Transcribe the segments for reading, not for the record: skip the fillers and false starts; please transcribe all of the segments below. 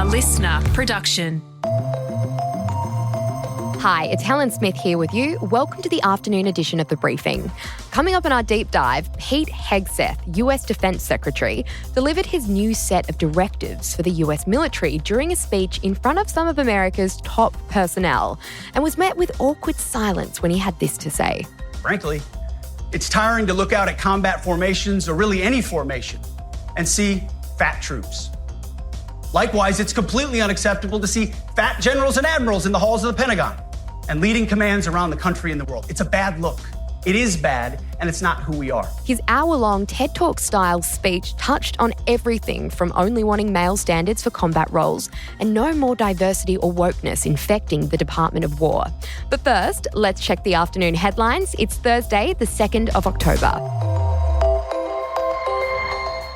listener production. Hi, it's Helen Smith here with you. Welcome to the afternoon edition of The Briefing. Coming up in our deep dive, Pete Hegseth, US Defence Secretary, delivered his new set of directives for the US military during a speech in front of some of America's top personnel and was met with awkward silence when he had this to say. Frankly, it's tiring to look out at combat formations, or really any formation, and see fat troops. Likewise, it's completely unacceptable to see fat generals and admirals in the halls of the Pentagon and leading commands around the country and the world. It's a bad look. It is bad, and it's not who we are. His hour-long TED Talk-style speech touched on everything from only wanting male standards for combat roles and no more diversity or wokeness infecting the Department of War. But first, let's check the afternoon headlines. It's Thursday, the 2nd of October.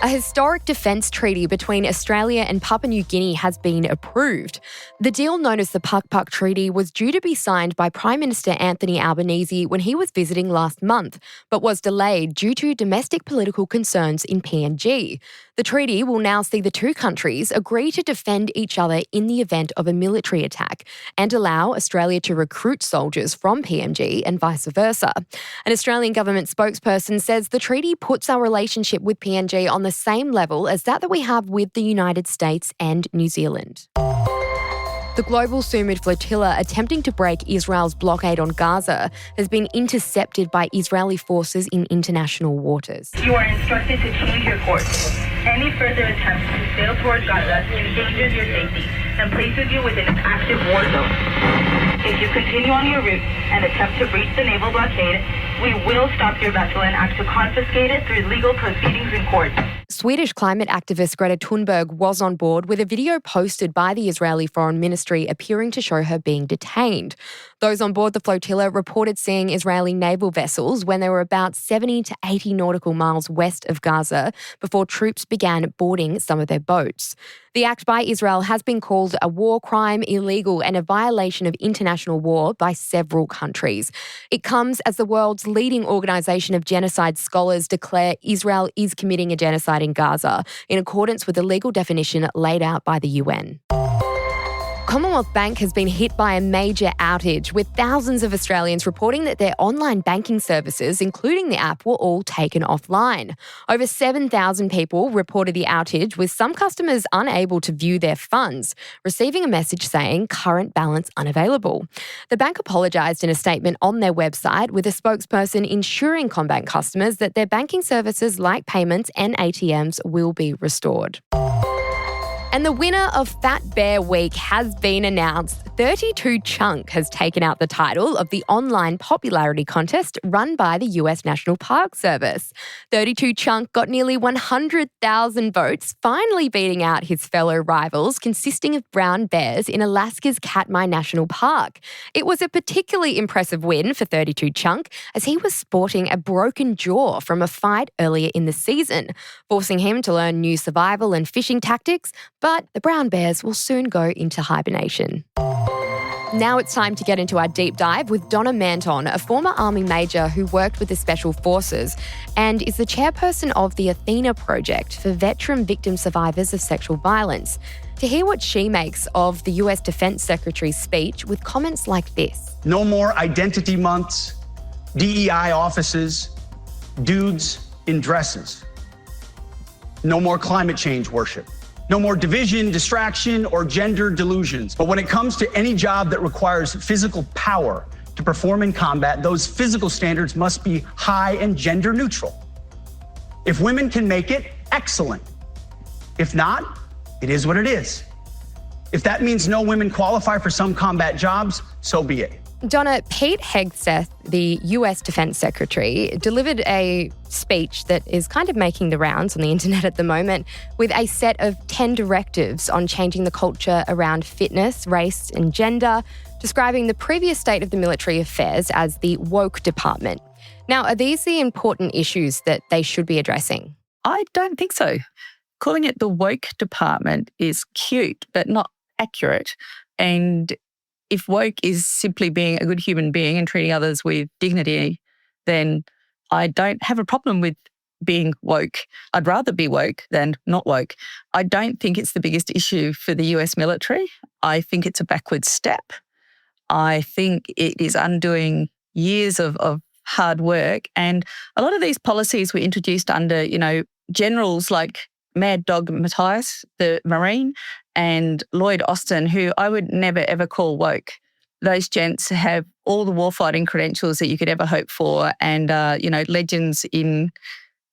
A historic defence treaty between Australia and Papua New Guinea has been approved. The deal, known as the Puck Treaty, was due to be signed by Prime Minister Anthony Albanese when he was visiting last month, but was delayed due to domestic political concerns in PNG. The treaty will now see the two countries agree to defend each other in the event of a military attack and allow Australia to recruit soldiers from PNG and vice versa. An Australian government spokesperson says the treaty puts our relationship with PNG on the same level as that we have with the United States and New Zealand. The global Sumud Flotilla attempting to break Israel's blockade on Gaza has been intercepted by Israeli forces in international waters. You are instructed to change your course. Any further attempt to sail toward Gaza endangers your safety and places you within an active war zone. If you continue on your route and attempt to breach the naval blockade, we will stop your vessel and act to confiscate it through legal proceedings in court. Swedish climate activist Greta Thunberg was on board with a video posted by the Israeli Foreign Ministry appearing to show her being detained. Those on board the flotilla reported seeing Israeli naval vessels when they were about 70 to 80 nautical miles west of Gaza before troops began boarding some of their boats. The act by Israel has been called a war crime, illegal, and a violation of international law by several countries. It comes as the world's leading organisation of genocide scholars declare Israel is committing a genocide in Gaza, in accordance with the legal definition laid out by the UN. Commonwealth Bank has been hit by a major outage, with thousands of Australians reporting that their online banking services, including the app, were all taken offline. Over 7,000 people reported the outage, with some customers unable to view their funds, receiving a message saying current balance unavailable. The bank apologised in a statement on their website, with a spokesperson ensuring CommBank customers that their banking services like payments and ATMs will be restored. And the winner of Fat Bear Week has been announced. 32 Chunk has taken out the title of the online popularity contest run by the US National Park Service. 32 Chunk got nearly 100,000 votes, finally beating out his fellow rivals, consisting of brown bears in Alaska's Katmai National Park. It was a particularly impressive win for 32 Chunk, as he was sporting a broken jaw from a fight earlier in the season, forcing him to learn new survival and fishing tactics. But the brown bears will soon go into hibernation. Now it's time to get into our deep dive with Donna Manton, a former Army major who worked with the Special Forces and is the chairperson of the Athena project for veteran victim survivors of sexual violence. To hear what she makes of the US Defence Secretary's speech with comments like this. No more identity months, DEI offices, dudes in dresses. No more climate change worship. No more division, distraction, or gender delusions. But when it comes to any job that requires physical power to perform in combat, those physical standards must be high and gender neutral. If women can make it, excellent. If not, it is what it is. If that means no women qualify for some combat jobs, so be it. Donna, Pete Hegseth, the US Defence Secretary, delivered a speech that is kind of making the rounds on the internet at the moment, with a set of 10 directives on changing the culture around fitness, race and gender, describing the previous state of the military affairs as the woke department. Now, are these the important issues that they should be addressing? I don't think so. Calling it the woke department is cute, but not accurate. And if woke is simply being a good human being and treating others with dignity, then I don't have a problem with being woke. I'd rather be woke than not woke. I don't think it's the biggest issue for the US military. I think it's a backward step. I think it is undoing years of hard work. And a lot of these policies were introduced under, generals like Mad Dog Matthias, the Marine, and Lloyd Austin, who I would never, ever call woke. Those gents have all the warfighting credentials that you could ever hope for and, legends in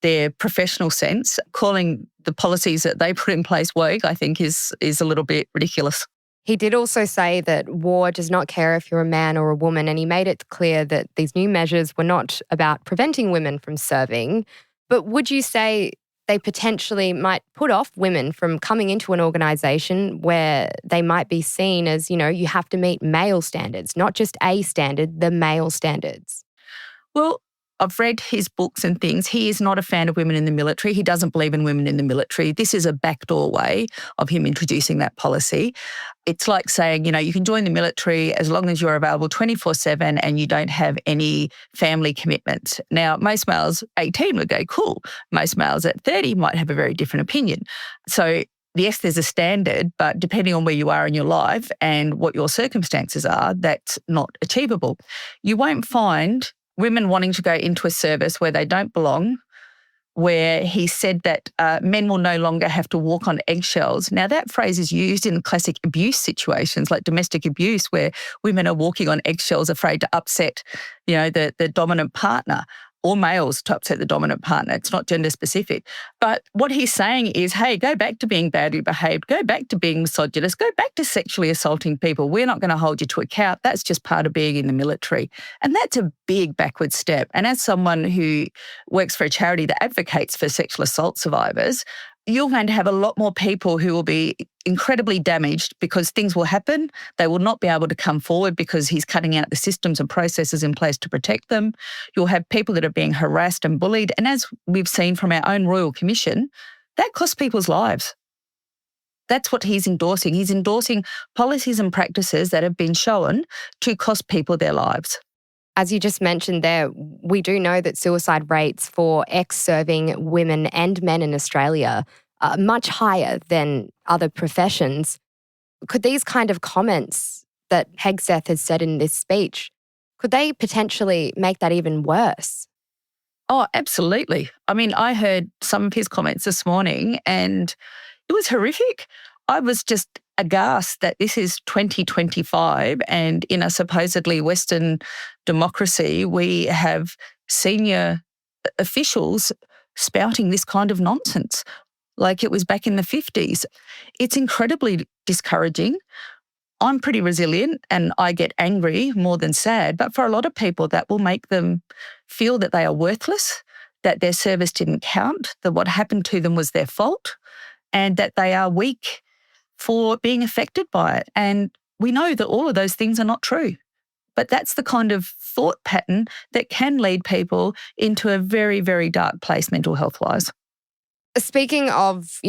their professional sense. Calling the policies that they put in place woke, I think, is a little bit ridiculous. He did also say that war does not care if you're a man or a woman, and he made it clear that these new measures were not about preventing women from serving. But would you say they potentially might put off women from coming into an organisation where they might be seen as, you have to meet male standards, not just a standard, the male standards? Well, I've read his books and things. He is not a fan of women in the military. He doesn't believe in women in the military. This is a backdoor way of him introducing that policy. It's like saying, you can join the military as long as you're available 24/7 and you don't have any family commitments. Now, most males 18 would go, cool. Most males at 30 might have a very different opinion. So yes, there's a standard, but depending on where you are in your life and what your circumstances are, that's not achievable. You won't find women wanting to go into a service where they don't belong, where he said that men will no longer have to walk on eggshells. Now, that phrase is used in classic abuse situations like domestic abuse, where women are walking on eggshells afraid to upset, the dominant partner, or males to upset the dominant partner. It's not gender specific. But what he's saying is, hey, go back to being badly behaved, go back to being misogynist, go back to sexually assaulting people. We're not going to hold you to account. That's just part of being in the military. And that's a big backward step. And as someone who works for a charity that advocates for sexual assault survivors, you're going to have a lot more people who will be incredibly damaged because things will happen. They will not be able to come forward because he's cutting out the systems and processes in place to protect them. You'll have people that are being harassed and bullied. And as we've seen from our own Royal Commission, that costs people's lives. That's what he's endorsing. He's endorsing policies and practices that have been shown to cost people their lives. As you just mentioned there, we do know that suicide rates for ex-serving women and men in Australia are much higher than other professions. Could these kind of comments that Hegseth has said in this speech, could they potentially make that even worse? Oh, absolutely. I mean, I heard some of his comments this morning and it was horrific. I was just aghast that this is 2025 and in a supposedly Western democracy, we have senior officials spouting this kind of nonsense like it was back in the 50s. It's incredibly discouraging. I'm pretty resilient and I get angry more than sad, but for a lot of people that will make them feel that they are worthless, that their service didn't count, that what happened to them was their fault, and that they are weak for being affected by it. And we know that all of those things are not true. But that's the kind of thought pattern that can lead people into a very, very dark place mental health-wise. Speaking of,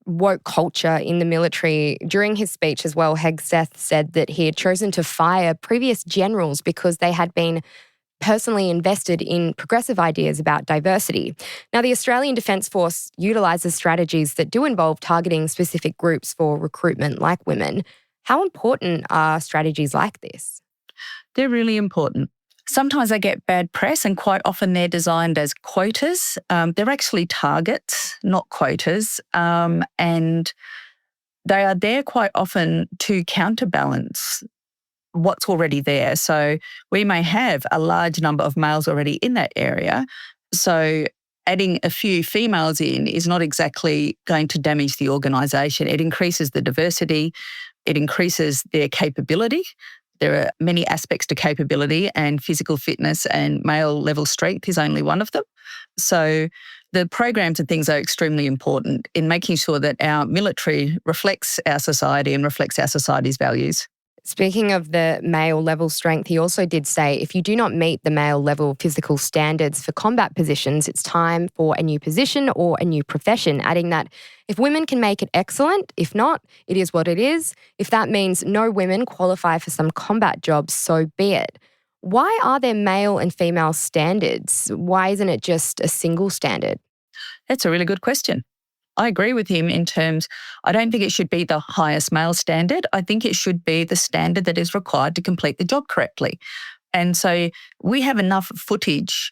woke culture in the military, during his speech as well, Hegseth said that he had chosen to fire previous generals because they had been personally invested in progressive ideas about diversity. Now, the Australian Defence Force utilises strategies that do involve targeting specific groups for recruitment, like women. How important are strategies like this? They're really important. Sometimes they get bad press and quite often they're designed as quotas. They're actually targets, not quotas. And they are there quite often to counterbalance what's already there. So we may have a large number of males already in that area. So adding a few females in is not exactly going to damage the organisation. It increases the diversity. It increases their capability. There are many aspects to capability, and physical fitness and male level strength is only one of them. So the programs and things are extremely important in making sure that our military reflects our society and reflects our society's values. Speaking of the male level strength, he also did say if you do not meet the male level physical standards for combat positions, it's time for a new position or a new profession, adding that if women can make it, excellent. If not, it is what it is. If that means no women qualify for some combat jobs, so be it. Why are there male and female standards? Why isn't it just a single standard? That's a really good question. I agree with him in terms, I don't think it should be the highest male standard. I think it should be the standard that is required to complete the job correctly. And so we have enough footage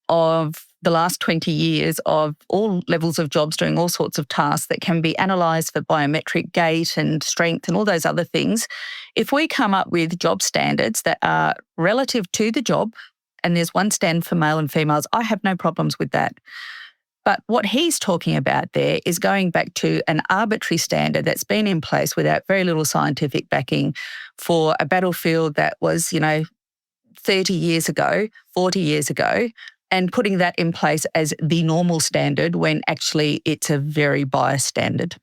of the last 20 years of all levels of jobs doing all sorts of tasks that can be analysed for biometric gait and strength and all those other things. If we come up with job standards that are relative to the job, and there's one standard for male and females, I have no problems with that. But what he's talking about there is going back to an arbitrary standard that's been in place without very little scientific backing for a battlefield that was, 30 years ago, 40 years ago, and putting that in place as the normal standard when actually it's a very biased standard.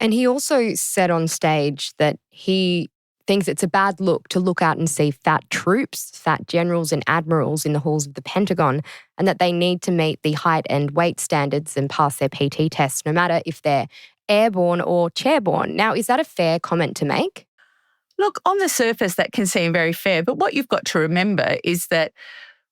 And he also said on stage that he thinks it's a bad look to look out and see fat troops, fat generals and admirals in the halls of the Pentagon, and that they need to meet the height and weight standards and pass their PT tests, no matter if they're airborne or chairborne. Now, is that a fair comment to make? Look, on the surface, that can seem very fair, but what you've got to remember is that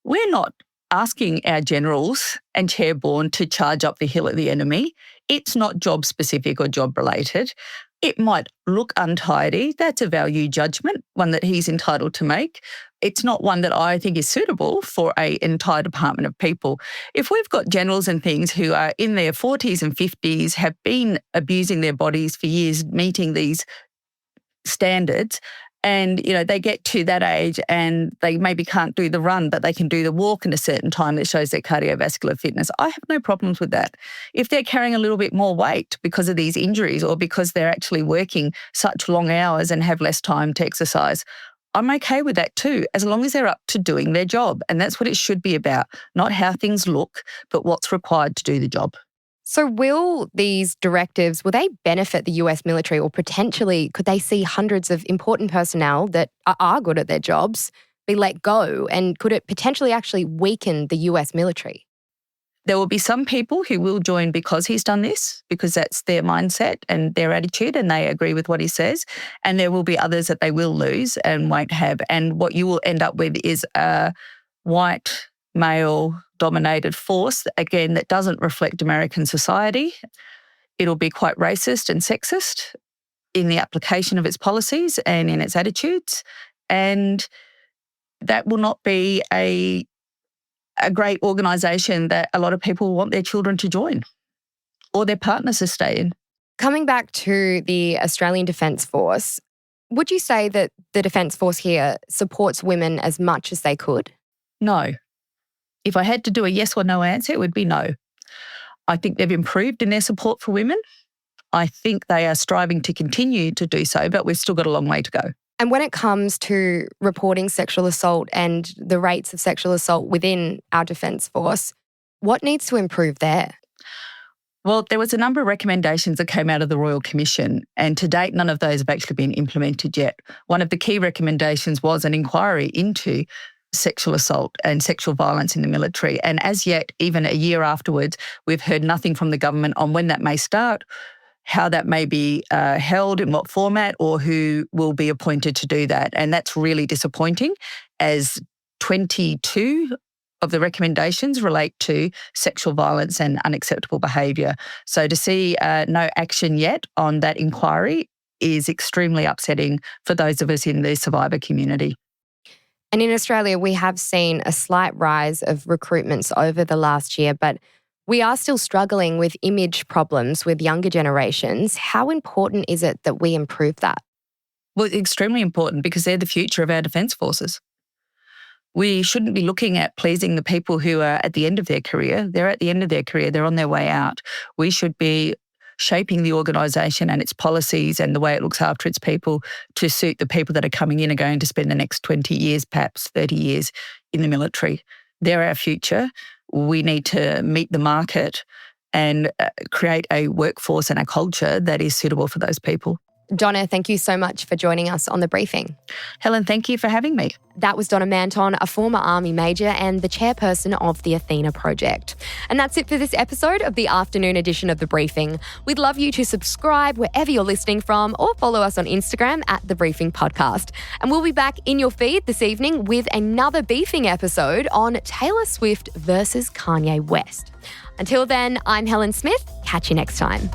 we're not asking our generals and chairborne to charge up the hill at the enemy. It's not job-specific or job-related. It might look untidy. That's a value judgment, one that he's entitled to make. It's not one that I think is suitable for an entire department of people. If we've got generals and things who are in their 40s and 50s, have been abusing their bodies for years, meeting these standards, and, they get to that age and they maybe can't do the run, but they can do the walk in a certain time that shows their cardiovascular fitness. I have no problems with that. If they're carrying a little bit more weight because of these injuries or because they're actually working such long hours and have less time to exercise, I'm okay with that too, as long as they're up to doing their job. And that's what it should be about, not how things look, but what's required to do the job. So will these directives, will they benefit the US military, or potentially could they see hundreds of important personnel that are good at their jobs be let go? And could it potentially actually weaken the US military? There will be some people who will join because he's done this, because that's their mindset and their attitude and they agree with what he says. And there will be others that they will lose and won't have. And what you will end up with is a white male-dominated force, again, that doesn't reflect American society. It'll be quite racist and sexist in the application of its policies and in its attitudes. And that will not be a great organisation that a lot of people want their children to join or their partners to stay in. Coming back to the Australian Defence Force, would you say that the Defence Force here supports women as much as they could? No. If I had to do a yes or no answer, it would be no. I think they've improved in their support for women. I think they are striving to continue to do so, but we've still got a long way to go. And when it comes to reporting sexual assault and the rates of sexual assault within our Defence Force, what needs to improve there? Well, there was a number of recommendations that came out of the Royal Commission, and to date, none of those have actually been implemented yet. One of the key recommendations was an inquiry into sexual assault and sexual violence in the military. And as yet, even a year afterwards, we've heard nothing from the government on when that may start, how that may be held, in what format, or who will be appointed to do that. And that's really disappointing, as 22 of the recommendations relate to sexual violence and unacceptable behaviour. So to see no action yet on that inquiry is extremely upsetting for those of us in the survivor community. And in Australia, we have seen a slight rise of recruitments over the last year, but we are still struggling with image problems with younger generations. How important is it that we improve that? Well, it's extremely important because they're the future of our defence forces. We shouldn't be looking at pleasing the people who are at the end of their career. They're at the end of their career. They're on their way out. We should be shaping the organisation and its policies and the way it looks after its people to suit the people that are coming in and going to spend the next 20 years, perhaps 30 years in the military. They're our future. We need to meet the market and create a workforce and a culture that is suitable for those people. Donna, thank you so much for joining us on The Briefing. Helen, thank you for having me. That was Donna Manton, a former Army Major and the chairperson of the Athena project. And that's it for this episode of the afternoon edition of The Briefing. We'd love you to subscribe wherever you're listening from or follow us on Instagram at The Briefing Podcast. And we'll be back in your feed this evening with another beefing episode on Taylor Swift versus Kanye West. Until then, I'm Helen Smith. Catch you next time.